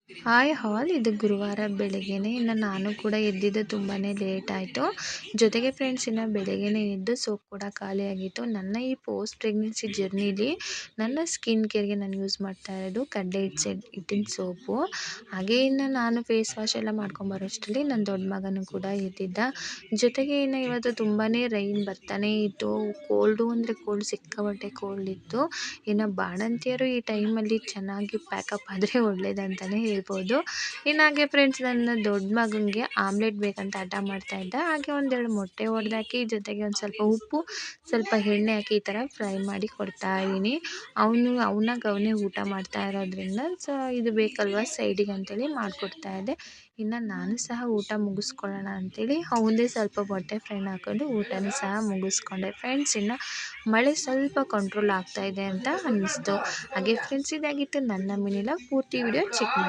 Hi ಹಾಲ್ ಇದು ಗುರುವಾರ ಬೆಳಗ್ಗೆನೆ ಇನ್ನು ನಾನು ಕೂಡ ಎದ್ದಿದ್ದು ತುಂಬಾ ಲೇಟ್ ಆಯಿತು. ಜೊತೆಗೆ ಫ್ರೆಂಡ್ಸ್ ಇನ್ನು ಬೆಳಗ್ಗೆನೆ ಎದ್ದು ಸೋಪ್ ಕೂಡ ಖಾಲಿಯಾಗಿತ್ತು. ನನ್ನ ಈ ಪೋಸ್ಟ್ ಪ್ರೆಗ್ನೆನ್ಸಿ ಜರ್ನಿಲಿ ನನ್ನ ಸ್ಕಿನ್ ಕೇರ್ಗೆ ನಾನು ಯೂಸ್ ಮಾಡ್ತಾ ಇರೋದು ಕಡಲೆ ಹಿಟ್ಟಿನ ಸೋಪು. ಹಾಗೆ ಇನ್ನು ನಾನು ಫೇಸ್ ವಾಶ್ ಎಲ್ಲ ಮಾಡ್ಕೊಂಬರೋಷ್ಟರಲ್ಲಿ ನನ್ನ ದೊಡ್ಡ ಮಗನೂ ಕೂಡ ಎದ್ದಿದ್ದ. ಜೊತೆಗೆ ಇನ್ನು ಇವತ್ತು ತುಂಬಾ ರೈನ್ ಬರ್ತಾನೆ ಇತ್ತು. ಕೋಲ್ಡು ಅಂದರೆ ಕೋಲ್ಡ್ ಸಿಕ್ಕಾಪಟ್ಟೆ ಕೋಲ್ಡ್ ಇತ್ತು. ಇನ್ನು ಬಾಣಂತಿಯರು ಈ ಟೈಮಲ್ಲಿ ಚೆನ್ನಾಗಿ ಪ್ಯಾಕಪ್ ಆದರೆ ಒಳ್ಳೇದಂತಲೇ ಹೇಳ್ಬೋದು. ಇನ್ನು ಹಾಗೆ ಫ್ರೆಂಡ್ಸ್ ನನ್ನ ದೊಡ್ಡ ಮಗನಿಗೆ ಆಮ್ಲೆಟ್ ಬೇಕಂತ ಹಠ ಮಾಡ್ತಾ ಇದ್ದ. ಹಾಗೆ ಒಂದೆರಡು ಮೊಟ್ಟೆ ಒಡೆದಾಕಿ ಜೊತೆಗೆ ಒಂದು ಸ್ವಲ್ಪ ಉಪ್ಪು ಸ್ವಲ್ಪ ಎಣ್ಣೆ ಹಾಕಿ ಈ ಥರ ಫ್ರೈ ಮಾಡಿ ಕೊಡ್ತಾ ಇದ್ದೀನಿ. ಅವನೇ ಊಟ ಮಾಡ್ತಾ ಇರೋದ್ರಿಂದ ಇದು ಬೇಕಲ್ವ ಸೈಡಿಗೆ ಅಂತೇಳಿ ಮಾಡಿಕೊಡ್ತಾ ಇದ್ದೆ. ಇನ್ನು ನಾನು ಸಹ ಊಟ ಮುಗಿಸ್ಕೊಳ್ಳೋಣ ಅಂಥೇಳಿ ಅವನದೇ ಸ್ವಲ್ಪ ಮೊಟ್ಟೆ ಫ್ರೈನ ಹಾಕ್ಕೊಂಡು ಊಟನೂ ಸಹ ಮುಗಿಸ್ಕೊಂಡೆ ಫ್ರೆಂಡ್ಸ್. ಇನ್ನು ಮಳೆ ಸ್ವಲ್ಪ ಕಂಟ್ರೋಲ್ ಆಗ್ತಾ ಇದೆ ಅಂತ ಅನ್ನಿಸ್ತು. ಹಾಗೆ ಫ್ರೆಂಡ್ಸ್ ಇದಾಗಿತ್ತು ನನ್ನ ಮಿನಿ ವ್ಲಾಗ್. ಪೂರ್ತಿ ವಿಡಿಯೋ ಚೆಕ್ ಮಾಡಿ.